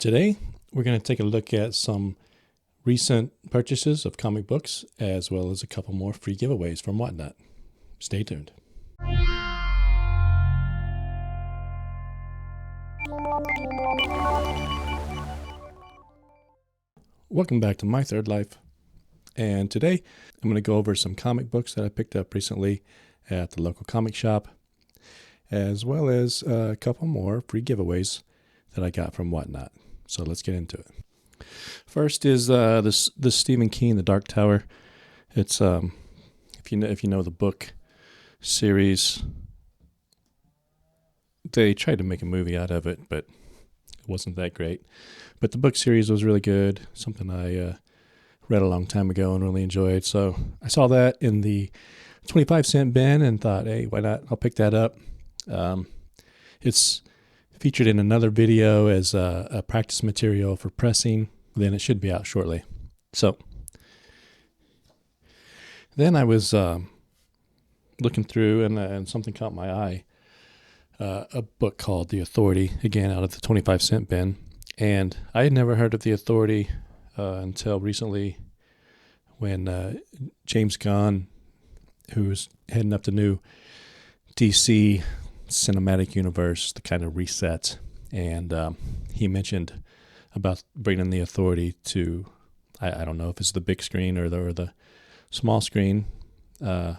Today, we're going to take a look at some recent purchases of comic books, as well as a couple more free giveaways from Whatnot. Stay tuned. Welcome back to My Third Life. And today, I'm going to go over some comic books that I picked up recently at the local comic shop, as well as a couple more free giveaways that I got from Whatnot. So let's get into it. First is this Stephen King, The Dark Tower. It's if you know the book series, they tried to make a movie out of it, but it wasn't that great. But the book series was really good. Something I read a long time ago and really enjoyed. So I saw that in the 25-cent bin and thought, hey, why not? I'll pick that up. It's featured in another video as a practice material for pressing. Then it should be out shortly. So then I was looking through and something caught my eye. A book called The Authority, again out of the 25-cent bin. And I had never heard of The Authority until recently when James Gunn, who's heading up the new DC cinematic universe, the kind of reset, and he mentioned about bringing The Authority to, I don't know if it's the big screen or the small screen. It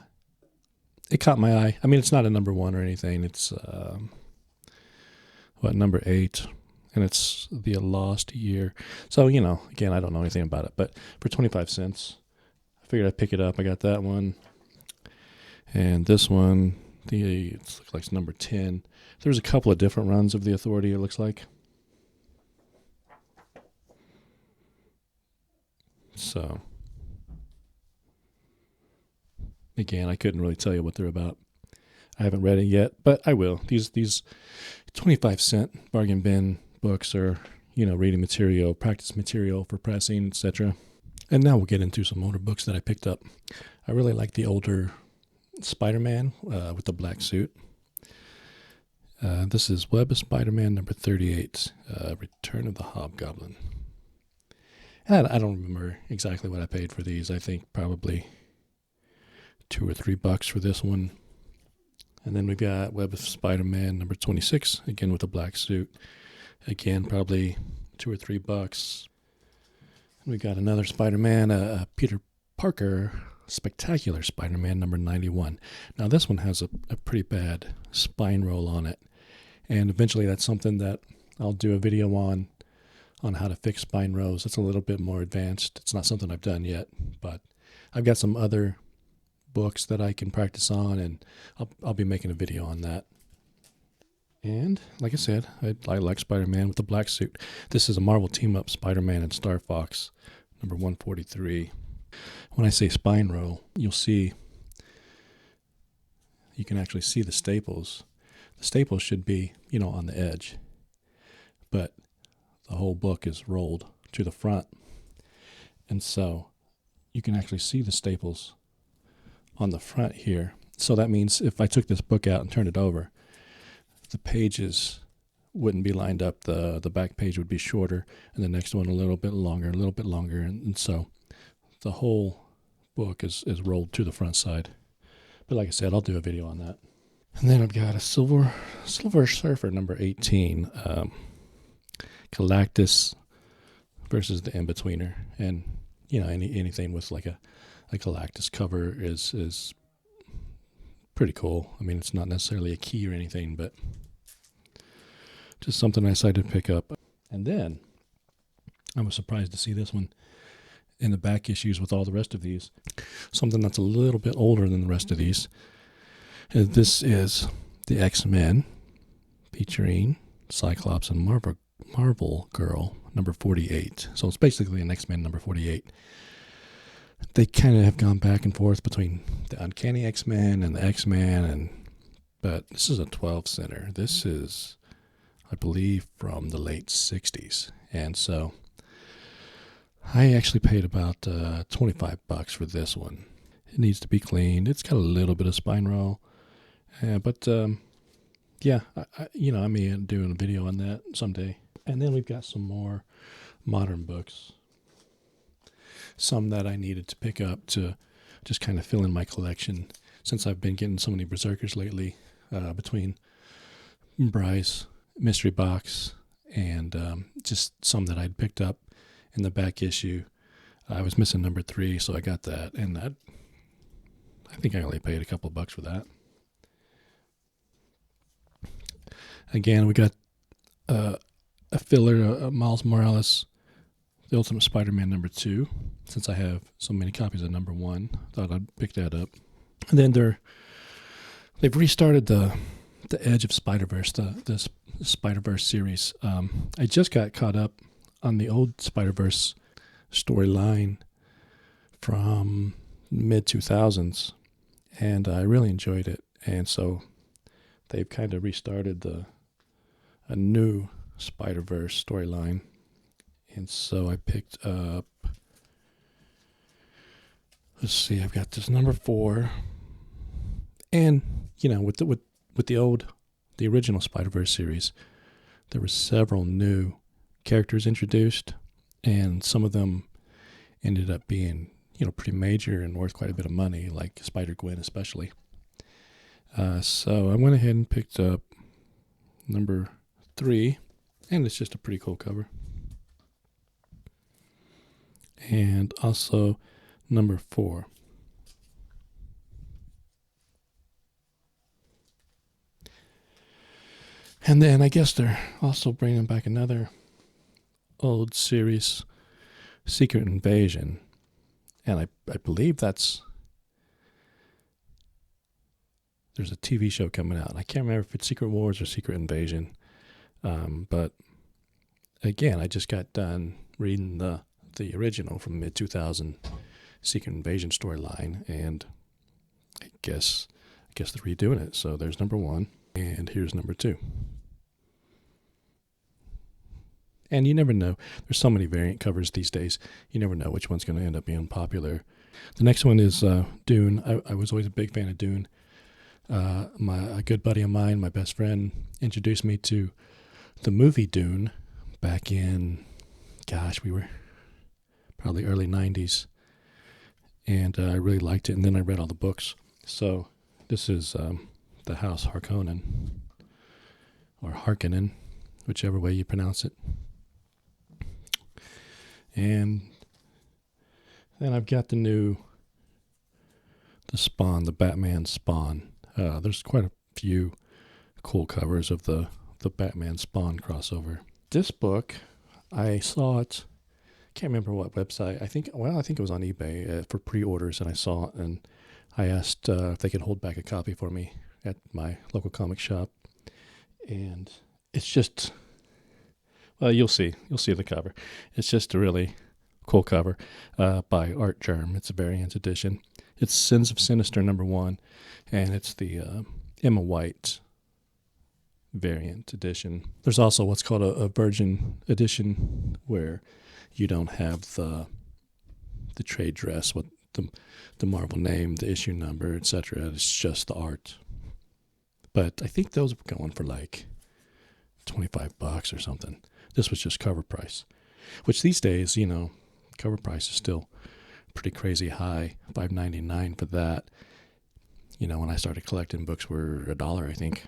caught my eye. I mean, it's not a number 1 or anything. It's number 8, and it's The Lost Year. So, again, I don't know anything about it, but for 25 cents, I figured I'd pick it up. I got that one, and this one. It looks like it's number 10. There's a couple of different runs of The Authority, it looks like. So, again, I couldn't really tell you what they're about. I haven't read it yet, but I will. These 25-cent bargain bin books are, reading material, practice material for pressing, etc. And now we'll get into some older books that I picked up. I really like the older Spider-Man with the black suit. This is Web of Spider-Man number 38, Return of the Hobgoblin. And I don't remember exactly what I paid for these. I think probably $2 or $3 for this one. And then we've got Web of Spider-Man number 26, again with the black suit. Again, probably $2 or $3. We got another Spider-Man, Peter Parker Spectacular Spider-Man number 91. Now this one has a pretty bad spine roll on it, and eventually that's something that I'll do a video on how to fix spine rolls. It's a little bit more advanced. It's not something I've done yet, but I've got some other books that I can practice on, and I'll be making a video on that. And like I said, I like Spider-Man with the black suit. This is a Marvel team-up, Spider-Man and Star Fox number 143. When I say spine roll, you can actually see the staples. The staples should be, on the edge, but the whole book is rolled to the front. And so you can actually see the staples on the front here. So that means if I took this book out and turned it over, the pages wouldn't be lined up. The back page would be shorter, and the next one a little bit longer, and so the whole book is rolled to the front side. But like I said, I'll do a video on that. And then I've got a Silver Surfer number 18, Galactus versus the In-Betweener. And anything with like a Galactus cover is pretty cool. I mean, it's not necessarily a key or anything, but just something I decided to pick up. And then I was surprised to see this one in the back issues with all the rest of these. Something that's a little bit older than the rest of these. And this is the X-Men featuring Cyclops and Marvel Girl number 48. So it's basically an X-Men number 48. They kind of have gone back and forth between the Uncanny X-Men and the X-Men, but this is a 12-center. This is, I believe, from the late 60s. And so I actually paid about $25 for this one. It needs to be cleaned. It's got a little bit of spine roll, but yeah, I may end up doing a video on that someday. And then we've got some more modern books. Some that I needed to pick up to just kind of fill in my collection, since I've been getting so many Berserkers lately, between Bryce, Mystery Box, and just some that I'd picked up in the back issue. I was missing number 3, so I got that, and I think I only paid a couple bucks for that. Again, we got a filler, Miles Morales, The Ultimate Spider-Man number 2. Since I have so many copies of number 1, thought I'd pick that up. And then they've restarted the Edge of Spider-Verse, the Spider-Verse series. I just got caught up on the old Spider-Verse storyline from mid-2000s, and I really enjoyed it. And so they've kind of restarted a new Spider-Verse storyline. And so I picked up, let's see, I've got this number 4. And, with the original Spider-Verse series, there were several new characters introduced, and some of them ended up being, pretty major and worth quite a bit of money, like Spider-Gwen especially. So I went ahead and picked up number 3, and it's just a pretty cool cover. And also number 4. And then I guess they're also bringing back another old series, Secret Invasion. And I believe there's a TV show coming out. I can't remember if it's Secret Wars or Secret Invasion. But again, I just got done reading the original from mid-2000 Secret Invasion storyline, and I guess they're redoing it. So there's number 1, and here's number 2. And you never know. There's so many variant covers these days. You never know which one's going to end up being popular. The next one is Dune. I was always a big fan of Dune. A good buddy of mine, my best friend, introduced me to the movie Dune back in, we were probably early 90s. And I really liked it. And then I read all the books. So this is the House Harkonnen, or Harkonnen, whichever way you pronounce it. And then I've got the Spawn, the Batman Spawn. There's quite a few cool covers of the Batman Spawn crossover. This book, I saw it, can't remember what website. I think it was on eBay for pre-orders, and I saw it, and I asked if they could hold back a copy for me at my local comic shop. And it's just, well, you'll see the cover. It's just a really cool cover by Art Germ. It's a variant edition. It's Sins of Sinister number 1, and it's the Emma White variant edition. There's also what's called a Virgin edition, where you don't have the trade dress with the Marvel name, the issue number, etc. It's just the art. But I think those are going for like $25 or something. This was just cover price, which these days, cover price is still pretty crazy high. $5.99 for that. When I started collecting, books were $1, I think.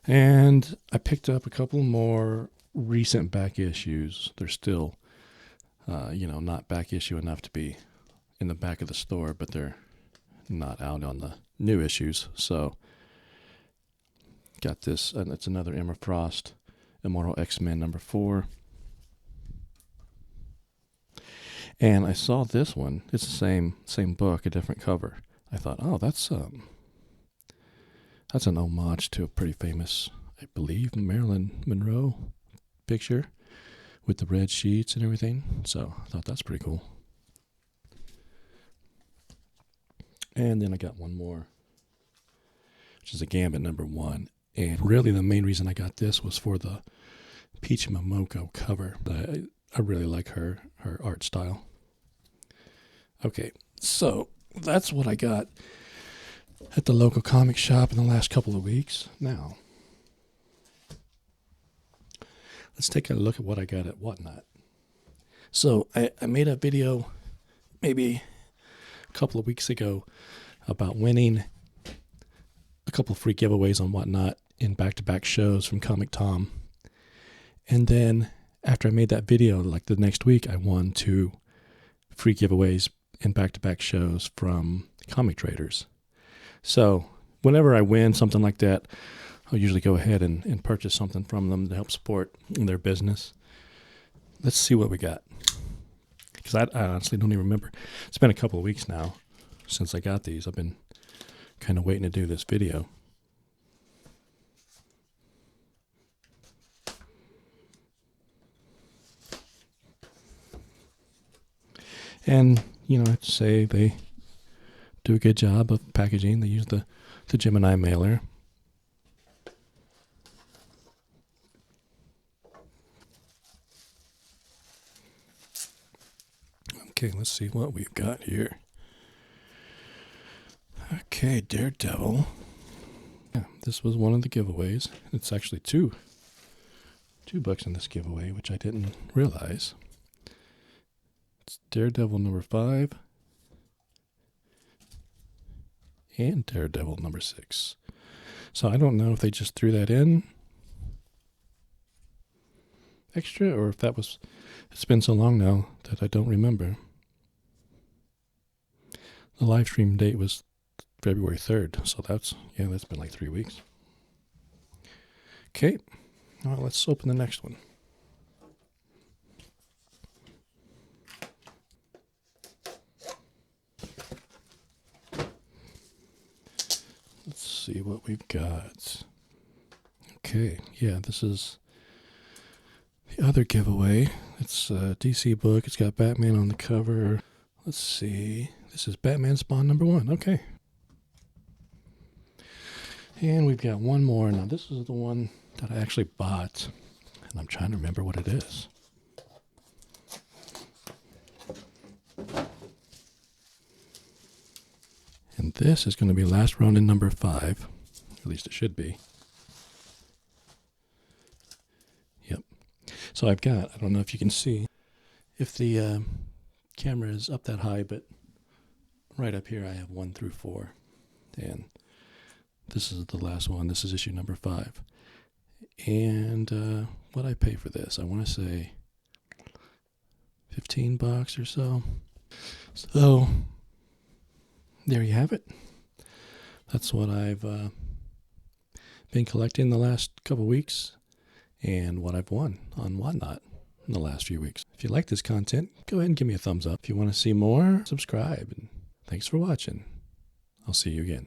And I picked up a couple more recent back issues. They're still, not back issue enough to be in the back of the store, but they're not out on the new issues. So got this, and it's another Emma Frost, Immortal X-Men number 4. And I saw this one. It's the same book, a different cover. I thought, oh, that's an homage to a pretty famous, I believe, Marilyn Monroe picture with the red sheets and everything. So I thought that's pretty cool. And then I got one more, which is a Gambit number 1. And really the main reason I got this was for the Peach Momoko cover. I really like her art style. Okay, so that's what I got at the local comic shop in the last couple of weeks. Now, let's take a look at what I got at Whatnot. So I made a video maybe a couple of weeks ago about winning a couple of free giveaways on Whatnot in back-to-back shows from Comic Tom. And then after I made that video, like the next week, I won 2 free giveaways in back-to-back shows from Comic Traders. So whenever I win something like that, I'll usually go ahead and purchase something from them to help support their business. Let's see what we got. Because I honestly don't even remember. It's been a couple of weeks now since I got these. I've been kind of waiting to do this video. And, you know, I have to say they do a good job of packaging. They use the Gemini mailer. Okay, let's see what we've got here. Okay, Daredevil. Yeah, this was one of the giveaways. It's actually two books in this giveaway, which I didn't realize. It's Daredevil number 5 and Daredevil number 6. So I don't know if they just threw that in extra or if that was, it's been so long now that I don't remember. The live stream date was February 3rd, so that's been like 3 weeks. Okay, well, let's open the next one. Let's see what we've got. Okay, yeah, this is the other giveaway. It's a DC book. It's got Batman on the cover. Let's see. This is Batman Spawn number 1. Okay. And we've got one more. Now, this is the one that I actually bought, and I'm trying to remember what it is. And this is going to be Last Ronin number 5. At least it should be. Yep. So I've got, I don't know if you can see, if the camera is up that high, but right up here I have 1 through 4. And this is the last one. This is issue number 5. And what I pay for this, I want to say $15 or so. So there you have it. That's what I've been collecting the last couple weeks and what I've won on Whatnot in the last few weeks. If you like this content, go ahead and give me a thumbs up. If you want to see more, subscribe. And thanks for watching. I'll see you again.